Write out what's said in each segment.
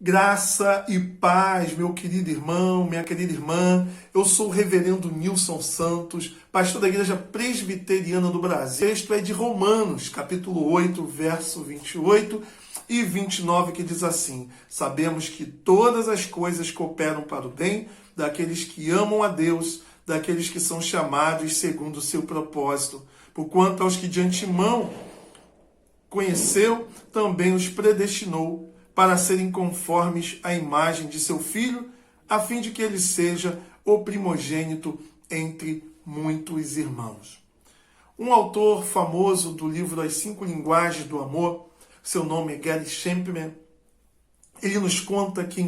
Graça e paz, meu querido irmão, minha querida irmã. Eu sou o reverendo Nilson Santos, pastor da Igreja Presbiteriana do Brasil. O texto é de Romanos, capítulo 8, verso 28 e 29, que diz assim: sabemos que todas as coisas cooperam para o bem daqueles que amam a Deus, daqueles que são chamados segundo o seu propósito. Porquanto aos que de antemão conheceu, também os predestinou para serem conformes à imagem de seu Filho, a fim de que ele seja o primogênito entre muitos irmãos. Um autor famoso do livro As 5 Linguagens do Amor, seu nome é Gary Chapman, ele nos conta que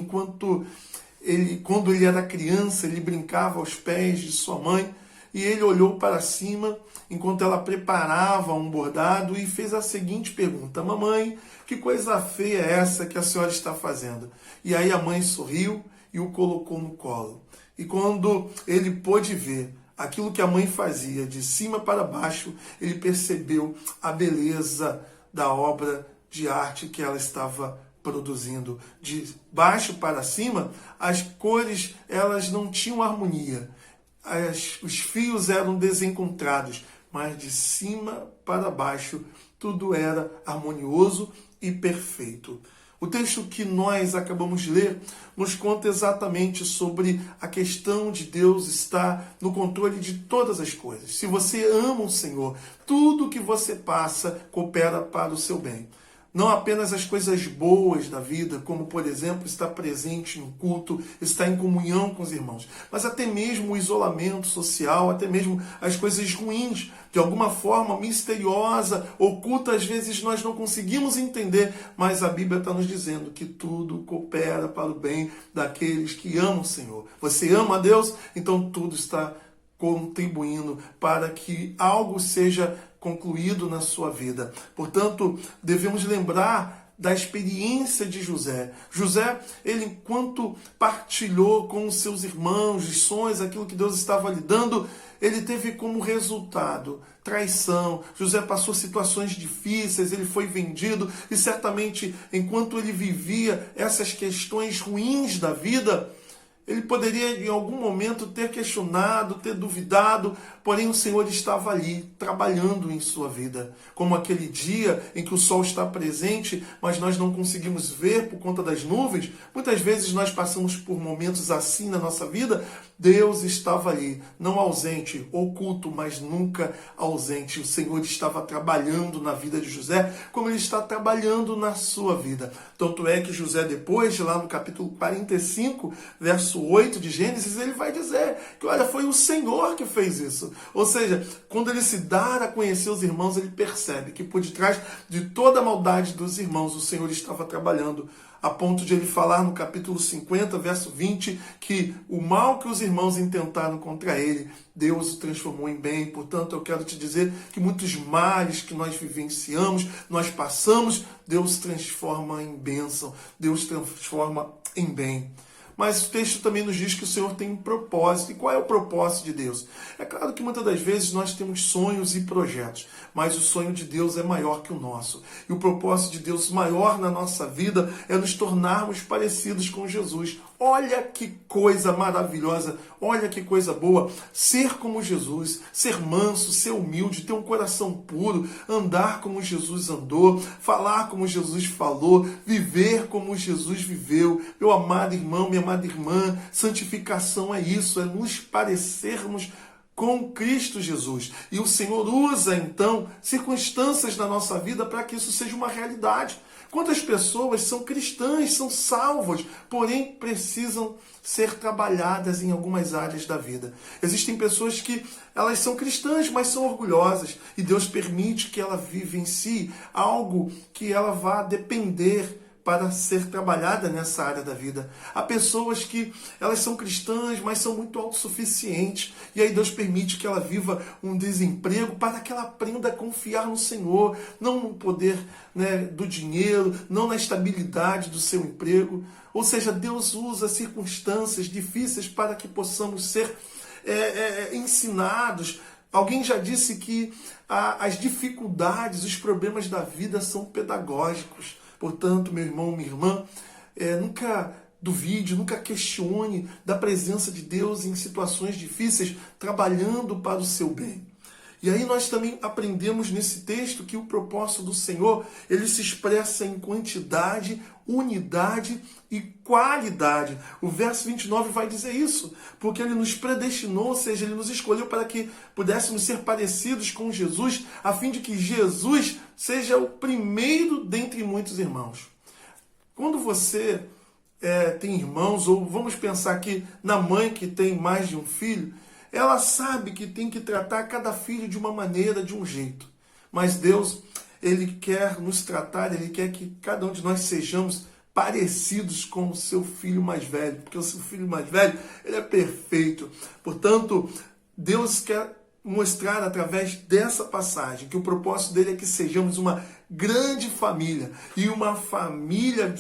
quando ele era criança, ele brincava aos pés de sua mãe, e ele olhou para cima enquanto ela preparava um bordado e fez a seguinte pergunta: mamãe, que coisa feia é essa que a senhora está fazendo? E aí a mãe sorriu e o colocou no colo. E quando ele pôde ver aquilo que a mãe fazia de cima para baixo, ele percebeu a beleza da obra de arte que ela estava produzindo. De baixo para cima, as cores elas não tinham harmonia. Os fios eram desencontrados, mas de cima para baixo tudo era harmonioso e perfeito. O texto que nós acabamos de ler nos conta exatamente sobre a questão de Deus estar no controle de todas as coisas. Se você ama o Senhor, tudo que você passa coopera para o seu bem. Não apenas as coisas boas da vida, como, por exemplo, estar presente no culto, estar em comunhão com os irmãos, mas até mesmo o isolamento social, até mesmo as coisas ruins, de alguma forma misteriosa, oculta, às vezes nós não conseguimos entender, mas a Bíblia está nos dizendo que tudo coopera para o bem daqueles que amam o Senhor. Você ama a Deus? Então tudo está contribuindo para que algo seja concluído na sua vida. Portanto, devemos lembrar da experiência de José. José, ele enquanto partilhou com os seus irmãos, lições, aquilo que Deus estava lhe dando, ele teve como resultado traição. José passou situações difíceis, ele foi vendido e certamente enquanto ele vivia essas questões ruins da vida, ele poderia em algum momento ter questionado, ter duvidado, porém o Senhor estava ali, trabalhando em sua vida. Como aquele dia em que o sol está presente, mas nós não conseguimos ver por conta das nuvens. Muitas vezes nós passamos por momentos assim na nossa vida. Deus estava ali, não ausente, oculto, mas nunca ausente. O Senhor estava trabalhando na vida de José, como ele está trabalhando na sua vida. Tanto é que José, depois, lá no capítulo 45, verso 8 de Gênesis, ele vai dizer que, olha, foi o Senhor que fez isso. Ou seja, quando ele se dá a conhecer os irmãos, ele percebe que por detrás de toda a maldade dos irmãos, o Senhor estava trabalhando, a ponto de ele falar no capítulo 50, verso 20, que o mal que os irmãos intentaram contra ele, Deus o transformou em bem. Portanto, eu quero te dizer que muitos males que nós vivenciamos, nós passamos, Deus transforma em bênção, Deus transforma em bem. Mas o texto também nos diz que o Senhor tem um propósito. E qual é o propósito de Deus? É claro que muitas das vezes nós temos sonhos e projetos, mas o sonho de Deus é maior que o nosso. E o propósito de Deus maior na nossa vida é nos tornarmos parecidos com Jesus. Olha que coisa maravilhosa, olha que coisa boa, ser como Jesus, ser manso, ser humilde, ter um coração puro, andar como Jesus andou, falar como Jesus falou, viver como Jesus viveu. Meu amado irmão, minha amada irmã, santificação é isso, é nos parecermos com Cristo Jesus. E o Senhor usa, então, circunstâncias na nossa vida para que isso seja uma realidade. Quantas pessoas são cristãs, são salvas, porém precisam ser trabalhadas em algumas áreas da vida. Existem pessoas que elas são cristãs, mas são orgulhosas. E Deus permite que ela viva em si algo que ela vá depender para ser trabalhada nessa área da vida. Há pessoas que elas são cristãs, mas são muito autossuficientes. E aí Deus permite que ela viva um desemprego para que ela aprenda a confiar no Senhor, não no poder, do dinheiro, não na estabilidade do seu emprego. Ou seja, Deus usa circunstâncias difíceis para que possamos ser ensinados. Alguém já disse que as dificuldades, os problemas da vida são pedagógicos. Portanto, meu irmão, minha irmã, nunca duvide, nunca questione da presença de Deus em situações difíceis, trabalhando para o seu bem. E aí nós também aprendemos nesse texto que o propósito do Senhor, ele se expressa em quantidade, unidade e qualidade. O verso 29 vai dizer isso, porque ele nos predestinou, ou seja, ele nos escolheu para que pudéssemos ser parecidos com Jesus, a fim de que Jesus seja o primeiro dentre muitos irmãos. Quando você tem irmãos, ou vamos pensar aqui na mãe que tem mais de um filho, ela sabe que tem que tratar cada filho de uma maneira, de um jeito. Mas Deus, ele quer nos tratar, ele quer que cada um de nós sejamos parecidos com o seu filho mais velho, porque o seu filho mais velho, ele é perfeito. Portanto, Deus quer mostrar através dessa passagem que o propósito dele é que sejamos uma grande família, e uma família,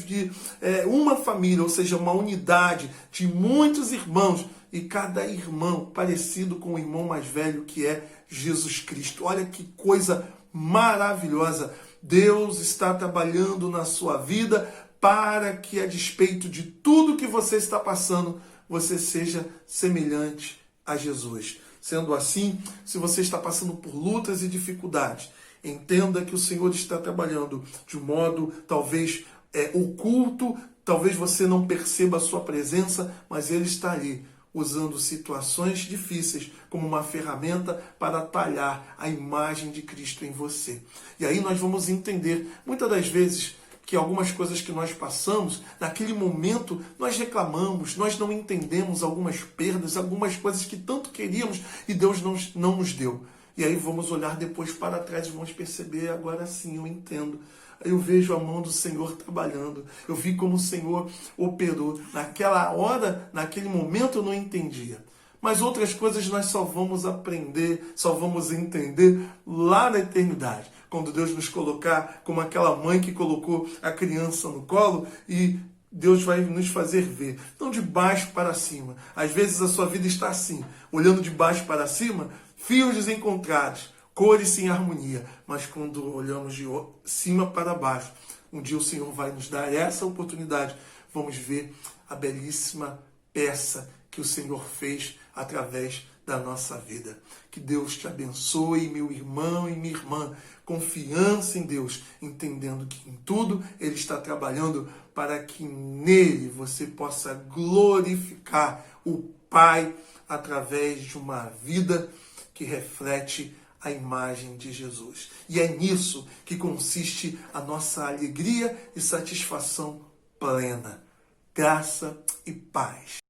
ou seja, uma unidade de muitos irmãos, e cada irmão parecido com o irmão mais velho, que é Jesus Cristo. Olha que coisa maravilhosa! Deus está trabalhando na sua vida para que, a despeito de tudo que você está passando, você seja semelhante a Jesus. Sendo assim, se você está passando por lutas e dificuldades, entenda que o Senhor está trabalhando de um modo talvez oculto, talvez você não perceba a sua presença, mas Ele está ali, usando situações difíceis como uma ferramenta para talhar a imagem de Cristo em você. E aí nós vamos entender, muitas das vezes, que algumas coisas que nós passamos, naquele momento nós reclamamos, nós não entendemos algumas perdas, algumas coisas que tanto queríamos e Deus não nos deu. E aí vamos olhar depois para trás e vamos perceber, agora sim eu entendo. Eu vejo a mão do Senhor trabalhando. Eu vi como o Senhor operou. Naquela hora, naquele momento eu não entendia. Mas outras coisas nós só vamos aprender, só vamos entender lá na eternidade. Quando Deus nos colocar como aquela mãe que colocou a criança no colo e Deus vai nos fazer ver. Então, de baixo para cima. Às vezes a sua vida está assim, olhando de baixo para cima, fios desencontrados, cores sem harmonia. Mas quando olhamos de cima para baixo, um dia o Senhor vai nos dar essa oportunidade. Vamos ver a belíssima peça que o Senhor fez através da nossa vida. Que Deus te abençoe, meu irmão e minha irmã. Confiança em Deus, entendendo que em tudo Ele está trabalhando para que nele você possa glorificar o Pai através de uma vida que reflete a imagem de Jesus. E é nisso que consiste a nossa alegria e satisfação plena. Graça e paz.